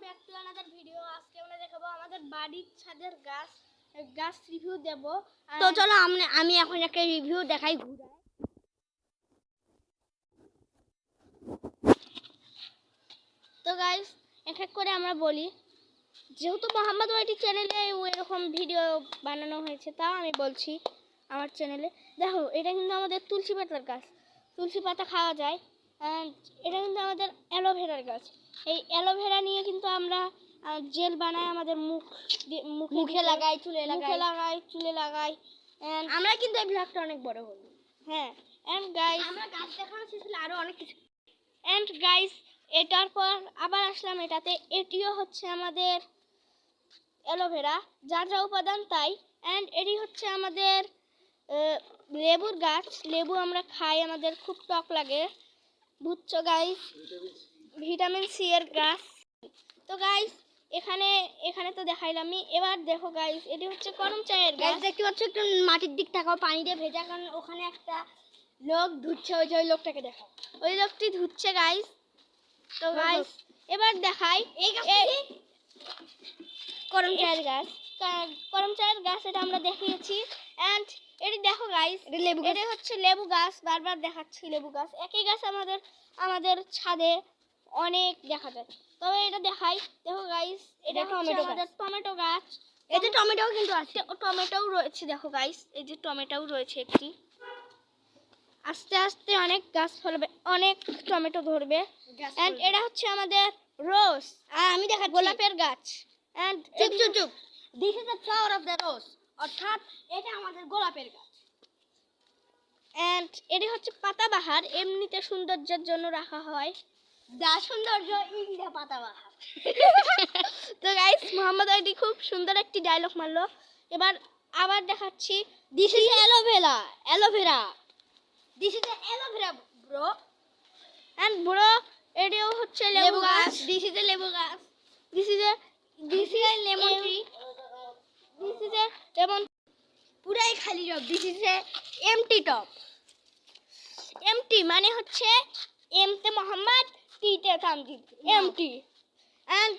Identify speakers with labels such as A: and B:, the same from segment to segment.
A: Back to another video. আজকে আমরা দেখাবো আমাদের বাড়ির ছাদের গাছ রিভিউ দেব।
B: তো চলো আমি এখন একটা রিভিউ দেখাই ঘুরায়।
A: তো গাইস এক এক করে আমরা বলি, যেহেতু মোহাম্মদ ওয়াইটি চ্যানেলে এরকম ভিডিও বানানো হয়েছে, তাও আমি বলছি আমার চ্যানেলে। দেখো, এটা কিন্তু আমাদের তুলসী পাতার গাছ, তুলসী পাতা খাওয়া যায়। এটা কিন্তু আমাদের অ্যালোভেরার গাছ। এই অ্যালোভেরা নিয়ে কিন্তু আমরা জেল বানাই, আমাদের মুখে লাগাই, চুলে লাগাই।
B: আমরা কিন্তু এই ব্লগটা অনেক বড় হলো।
A: হ্যাঁ, এন্ড গাইস
B: আমরা গাছ দেখানো শেষ হলে আরো অনেক কিছু।
A: এন্ড গাইস এটার পর আবার আসলাম এটাতে। এটিও হচ্ছে আমাদের অ্যালোভেরা, যা যা উপাদান তাই। এন্ড এটি হচ্ছে আমাদের লেবুর গাছ। লেবু আমরা খাই, আমাদের খুব টক লাগে, বুঝছো গাইস? ভিটামিন সি এর গাছ। তো গাইস এখানে তো দেখাইলামই। এবার দেখো গাইস, এটি হচ্ছে করম চায়ের গাছ।
B: দেখতে পাচ্ছ, একটু মাটির দিক তাকাও, পানি দিয়ে ভেজা, কারণ ওখানে একটা লোক ধুচ্ছে। ওই লোকটাকে দেখাও,
A: ওই লোকটি ধুচ্ছে গাইস। তো গাইস এবার দেখাই
B: এই
A: করম চায়ের গাছ। করম চায়ের গাছ এটা আমরা দেখিয়েছি। এন্ড এটি দেখো গাইস, এটা হচ্ছে লেবু গাছ। বারবার দেখাচ্ছি লেবু গাছ। একই গাছ আমাদের ছাদে অনেক দেখা যায়। তবে এটা দেখাই, দেখো গাইস, এটা আমাদের টমেটো গাছ।
B: এই যে টমেটোও কিন্তু আছে,
A: টমেটোও রয়েছে। দেখো গাইস, এই যে টমেটোও রয়েছে একটি। আস্তে আস্তে অনেক গাছ ফলবে, অনেক টমেটো ধরবে। এন্ড এটা হচ্ছে আমাদের রোজ,
B: আমি দেখাচ্ছি
A: গোলাপের গাছ। এন্ড
B: চুপ this is the flower of the rose, অর্থাৎ এটা আমাদের গোলাপের গাছ।
A: এন্ড এটি হচ্ছে পাতাবাহার, এমনিতে সৌন্দর্যের জন্য রাখা হয়।
B: যা সৌন্দর্য ইন্ডিয়া পাতাবাহার।
A: তো গাইস মোহাম্মদ আইডি খুব সুন্দর একটি ডায়লগ মারলো। এবার আবার দেখাচ্ছি,
B: this is aloe vera this is aloe vera bro.
A: And bro, এটিও হচ্ছে লেবু গাছ।
B: দিস ইজ লেবু গাছ।
A: This is
B: lemon tree.
A: This is lemon.
B: পুরাই খালি top. This is empty top.
A: Empty মানে হচ্ছে এমতে মোহাম্মদ, টিতে তামজিদ, এমটি। এন্ড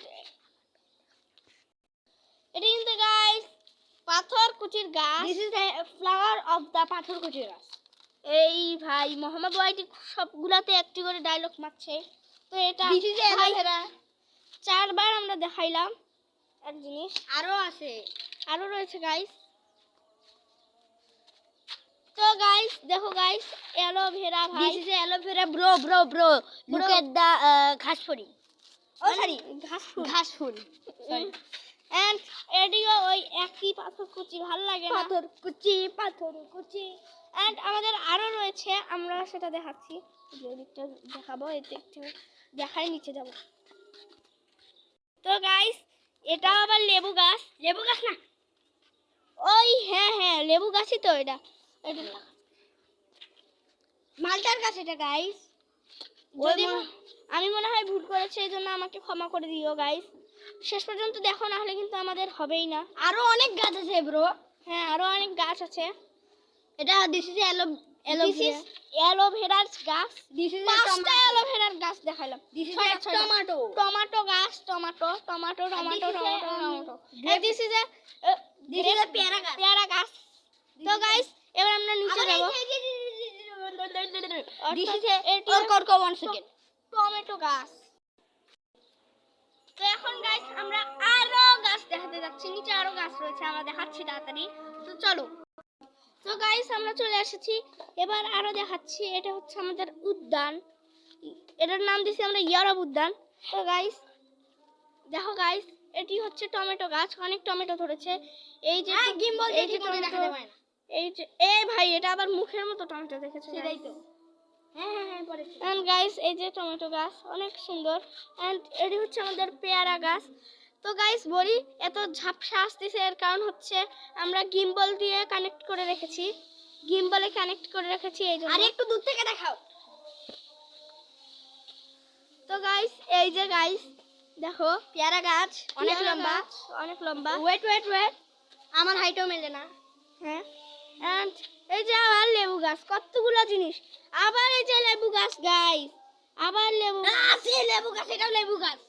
A: এটা কিন্তু গাইস পাথরকুচির গাছ।
B: This is the flower of the patharkuchi গাছ।
A: এই ভাই মোহাম্মদ ওয়াইটি সবগুলাতে একটি করে ডায়লগ মারছে। তো এটা
B: দিস ইজ অ্যালোভেরা।
A: 4 বার আমরা দেখাইলাম এক জিনিস।
B: আরো আছে,
A: আরো রয়েছে গাইস। তো গাইস দেখো গাইস, অ্যালোভেরা ভাই।
B: This is aloe vera bro. Look at the ঘাসফড়ি। ও সরি, ঘাসফুল। সরি।
A: এন্ড এডিও ওই একই পাথরকুচি, ভালো লাগে না?
B: পাথরকুচি।
A: এন্ড আমাদের আরো রয়েছে, আমরা সেটা দেখাচ্ছি। যে দিকটা দেখাবো, এই দিকটা দেখাই, নিচে যাব। তো গাইস এটা আবার লেবু গাছ
B: না,
A: ওই হ্যাঁ লেবু গাছই তো এটা।
B: মালটার গাছ এটা গাইস।
A: যদি আমি মনে হয় ভুল করেছি, এই জন্য আমাকে ক্ষমা করে দিও গাইস। শেষ পর্যন্ত দেখো, না হলে কিন্তু আমাদের হবেই না।
B: আরো অনেক গাছ আছে ব্রো।
A: হ্যাঁ, আরো অনেক গাছ আছে।
B: এটা দিস ইজ
A: অ্যালোভেরার গাছ।
B: দিস ইজ
A: 5টা অ্যালোভেরার গাছ দেখাইলাম।
B: দিস ইজ
A: টমেটো গাছ, টমেটো। দিস ইজ পেয়ারা গাছ। তো গাইস এবার আমরা নিচে যাব।
B: This is one second
A: tomato গাছ। তো এখন গাইস আমরা আরো গাছ দেখাতে যাচ্ছি। নিচে আরো গাছ রয়েছে, আমরা দেখাচ্ছি তাড়াতাড়ি। তো চলো। তো গাইস আমরা চলে এসেছি, এবার আরো দেখাচ্ছি। এটা হচ্ছে আমাদের উদ্যান, এটার নাম দিয়েছি আমরা ইয়ারব উদ্যান। তো গাইস দেখো গাইস, এটি হচ্ছে টমেটো গাছ, অনেক টমেটো ধরেছে। এই যে
B: গিম্বল
A: এই যে টমেটো, এই যে এই ভাই, এটা আবার মুখের মতো টমেটো দেখেছো?
B: সেটাই তো। হ্যাঁ পড়েছে।
A: এন্ড গাইস এই যে টমেটো গাছ অনেক সুন্দর। এন্ড এটি হচ্ছে আমাদের পেয়ারা গাছ। তো গাইস বলি, এত ঝাপসা আসতেছে, এর কারণ হচ্ছে আমরা গিম্বল দিয়ে কানেক্ট করে রেখেছি, এই জন্য।
B: আর একটু দূর থেকে দেখাও।
A: তো গাইস এই যে গাইস দেখো,
B: পেয়ারা গাছ অনেক লম্বা। ওয়েট আমার হাইটও মেলে না।
A: হ্যাঁ, এন্ড এই যে আবার লেবু গাছ, কতগুলো জিনিস। আবার এই যে লেবু গাছ গাইস, আবার লেবু
B: লেবু গাছ, এটাও লেবু গাছ।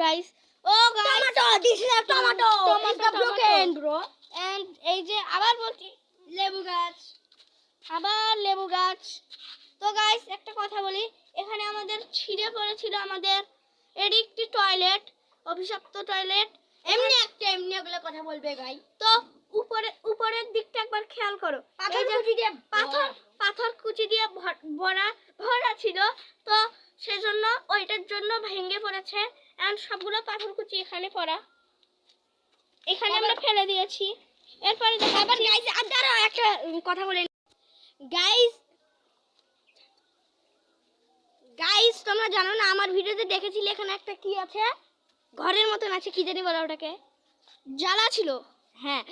A: গাইস, ও guys,
B: tomato, this is a tomato. It's the broken, bro.
A: And এই যে আবার বলছি
B: লেবু গাছ।
A: আবার লেবু গাছ। তো গাইস একটা কথা বলি, এখানে আমাদের ছিঁড়ে পড়েছিল আমাদের এর একটি টয়লেট, অভিশপ্ত টয়লেট।
B: এমনি ওগুলো কথা বলবে গাই।
A: তো উপরের দিকটা একবার খেয়াল করো,
B: পাথর কুচি দিয়ে
A: পাথর কুচি দিয়ে ভরা ছিল, তো সেজন্য ওইটার জন্য ভেঙে পড়েছে। এন্ড সবগুলো পাথর কুচি এখানে পড়া, এখানে আমরা ফেলে দিয়েছি। এরপরে
B: আবার গাইস দাঁড়াও একটা কথা বলে গাইস গাইস তোমরা জানো না আমার ভিডিওতে দেখেছিলে এখানে একটা কি আছে, ঘরের মতন আছে, কি জানি বলে ওটাকে,
A: জ্বালা ছিল।
B: হ্যাঁ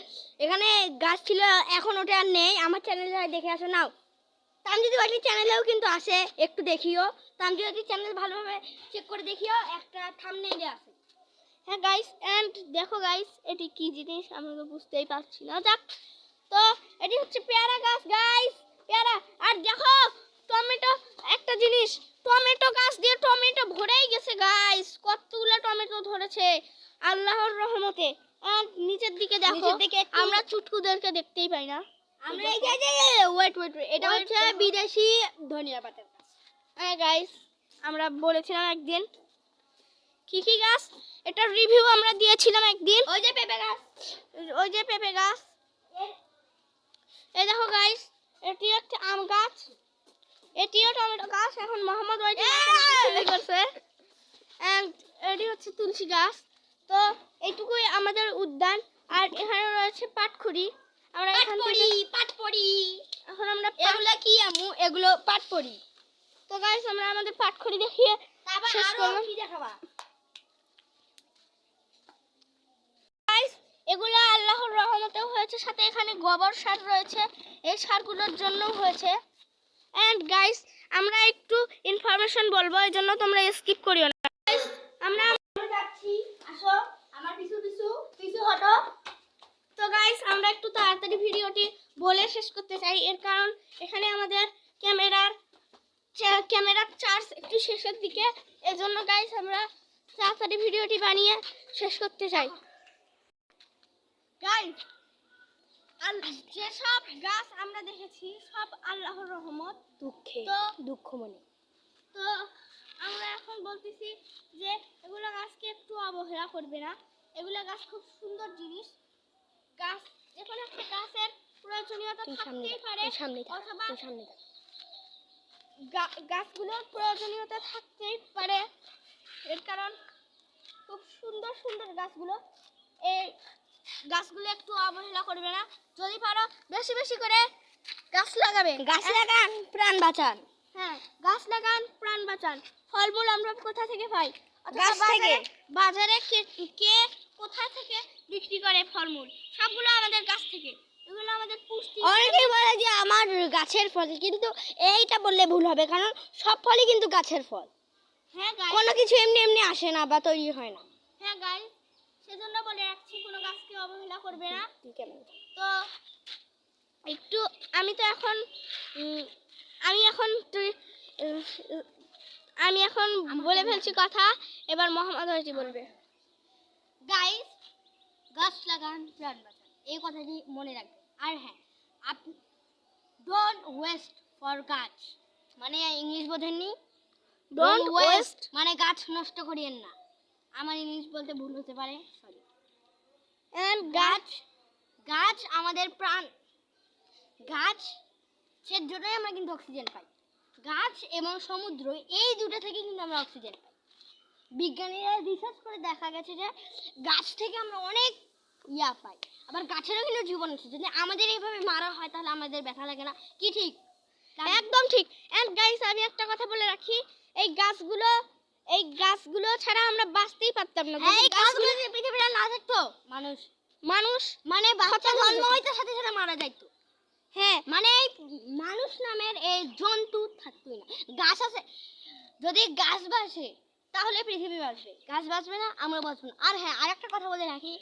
B: এখানে গাছ ছিল, এখন ওটা আর নেই। আমার চ্যানেলে দেখে আসো নাও, তামজিদ বাটি চ্যানেলেও কিন্তু আসে, একটু দেখিও। তামজিদ বাটি চ্যানেল ভালোভাবে চেক করে দেখিও, একটা থাম্বনেইলে আছে।
A: হ্যাঁ গাইস, এন্ড দেখো গাইস এটি কি জিনিস আমি তো বুঝতেই পারছি না। যাক, তো এটি হচ্ছে পেয়ারা গাছ গাইস, পেয়ারা। আর দেখো টমেটো, একটা জিনিস, টমেটো গাছ দিয়ে টমেটো ভরেই গেছে গাইস, কতগুলো টমেটো ধরেছে আল্লাহর রহমতে। আর নিচের দিকে দেখো,
B: নিচের দিকে
A: আমরা চুটকুদেরকে দেখতেই পাই না।
B: আমরা এই যে ওয়েট এটা
A: Wait,
B: হচ্ছে
A: wait.
B: বিদেশি ধনিয়া পাতা গাছ।
A: হ্যাঁ গাইস, আমরা বলেছিলাম একদিন কি কি গাছ, এটা রিভিউ আমরা দিয়েছিলাম একদিন।
B: ওই যে পেঁপে গাছ,
A: ওই যে পেঁপে গাছ। এই দেখো গাইস, এটি একটা আম গাছ, এটিও টমেটো গাছ। এখন মোহাম্মদ ওইটি শুরু করছে। এন্ড এটি হচ্ছে তুলসী গাছ। তো এইটুকুই আমাদের উদ্যান। আর এখানে রয়েছে পাটখড়ি। আমরা এখান থেকে
B: পাটপড়ি
A: এখন আমরা
B: এগুলো কি আমু, এগুলো পাটপড়ি।
A: তো গাইস আমরা আমাদের পাটখড়ি দেখিয়ে
B: তারপর
A: শেষ
B: আরো
A: করলাম।
B: কি দেখাবা?
A: গাইস এগুলো আল্লাহর রহমতেও হয়েছে, সাথে এখানে গোবর সার রয়েছে, এই সারগুলোর জন্য হয়েছে। এন্ড গাইস আমরা একটু ইনফরমেশন বলবো, এই জন্য তোমরা স্কিপ করিও না। Guys, আমরা
B: যাচ্ছি, আসো আমার পিছু পিছু পিছু হটো।
A: তো গাইস আমরা একটু তাড়াতাড়ি ভিডিওটি বলে শেষ করতে চাই, এর কারণ এখানে আমাদের ক্যামেরার চার্জ একটু শেষের দিকে, এজন্য গাইস আমরা তাড়াতাড়ি ভিডিওটি বানিয়ে শেষ করতে চাই। গাইস যেসব গাছ আমরা দেখেছি সব আল্লাহর রহমত,
B: দুঃখে
A: তো
B: দুঃখ মনে।
A: তো আমরা এখন বলতেছি যে এগুলো গাছকে একটু অবহেলা করবে না, এগুলো গাছ খুব সুন্দর জিনিস। গাছ এখন একটা গাছের প্রয়োজনীয়তা থাকতেই পারে, অথবা গাছগুলোর প্রয়োজনীয়তা থাকতেই পারে, এর কারণ খুব সুন্দর সুন্দর গাছগুলো। এই গাছগুলো একটু অবহেলা করবে না, যদি পারো বেশি বেশি করে গাছ লাগাবে।
B: গাছ লাগান প্রাণ বাঁচান।
A: হ্যাঁ, গাছ লাগান প্রাণ বাঁচান। ফলমূল আমরা কোথা থেকে পাই? অথবা
B: গাছ থেকে।
A: বাজারে কে কোথা থেকে বিক্রি করে ফলমূল? সবগুলো আমাদের গাছ থেকে। এগুলো আমাদের পুষ্টি।
B: অনেকেই বলে যে আমার গাছের ফল, কিন্তু এইটা বললে ভুল হবে, কারণ সব ফলই কিন্তু গাছের ফল,
A: হ্যাঁ গাইস,
B: কোনো কিছু এমনি এমনি আসে না বা তৈরি হয় না।
A: হ্যাঁ গাইস, সেজন্য বলে রাখছি কোনো গাছকে অবহেলা করবে না। তো একটু আমি এখন বলে ফেলছি কথা, এবার মোহাম্মদ হয়তো বলবে।
B: গাইস গাছ লাগান প্রাণ বাঁচান, এই কথাটি মনে রাখবেন। আর হ্যাঁ, আপনি ডোন্ট ওয়েস্ট ফর গাছ, মানে ইংলিশ বোঝেননি?
A: ডোন্ট ওয়েস্ট
B: মানে গাছ নষ্ট করিয়েন না। আমার ইংলিশ বলতে ভুল হতে পারে, সরি।
A: এন্ড
B: গাছ আমাদের প্রাণ, গাছের জন্যই আমরা কিন্তু অক্সিজেন পাই। গাছ এবং সমুদ্র এই দুটো থেকে কিন্তু আমরা অক্সিজেন পাই। বিজ্ঞানীরা রিসার্চ করে দেখা গেছে যে গাছ থেকে আমরা অনেক পাই। আবার গাছেরও কিন্তু জীবন আছে, যদি আমাদের এইভাবে মারা হয় তাহলে আমাদের ব্যথা লাগে না কি? ঠিক,
A: একদম ঠিক। এন্ড গাইস আমি একটা কথা বলে রাখি, এই গাছগুলো ছাড়া আমরা বাঁচতেই পারতাম না।
B: এই গাছগুলো যদি পৃথিবীতে না থাকতো,
A: মানুষ
B: মানে বাচ্চা জন্ম হইতে সাথে সাথে মারা যাইতো।
A: হ্যাঁ,
B: মানে এই মানুষ নামের এই জন্তু থাকতোই না। গাছ আছে, যদি গাছ বাঁচে তাহলে পৃথিবী বাঁচবে, গাছ বাঁচবে না আমরা বাঁচবো না। আর হ্যাঁ, আরেকটা কথা বলে রাখি,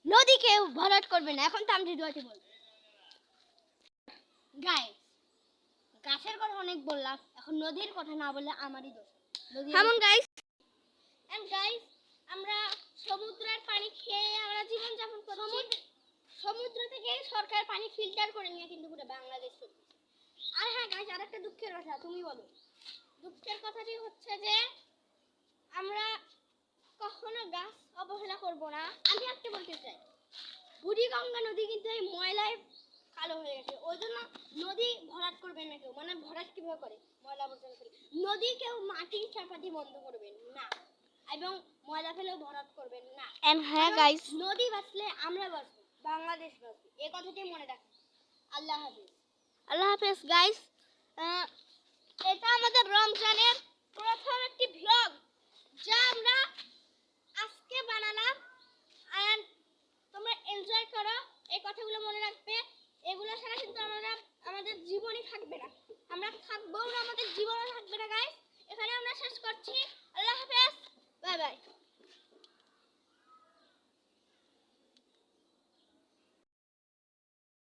B: নদীকে ভরাট করবে না। এখন তো আমি দুয়াতে বলবো গাইস, গাছের কথা অনেক বললাম, এখন নদীর কথা না বললে আমারই দোষ।
A: থামুন গাইস, এন্ড গাইস আমরা সমুদ্রের পানি খেয়ে আমরা জীবন যাপন করছি।
B: সমুদ্র থেকে সরকার পানি ফিল্টার করে নিয়ে কিন্তু পুরো বাংলাদেশ চলছে। আর হ্যাঁ গাইস, আরেকটা দুঃখের কথা, তুমি বলো।
A: দুঃখের কথাটি হচ্ছে যে আমরা কখনো গাছ অবহেলা করব না।
B: আমি একটা বলতে চাই, বুড়িগঙ্গা নদী কিন্তু এই ময়লায় কালো হয়ে গেছে। ওই জন্য নদী ভরাট করবেন না কেউ। মানে ভরাট কিভাবে করে, ময়লা আবর্জনা ফেলে। নদী কেউ মাটি চাপাতি বন্ধ করবেন না, এবং ময়লা ফেলেও ভরাট করবেন না।
A: এন্ড হ্যাঁ গাইস,
B: নদী বাঁচলে আমরা বাঁচবো, বাংলাদেশ বাঁচবে, এই কথাটি মনে রাখবেন। আল্লাহ হাফেজ।
A: আল্লাহ হাফেজ গাইস। এটা আমাদের রমজানের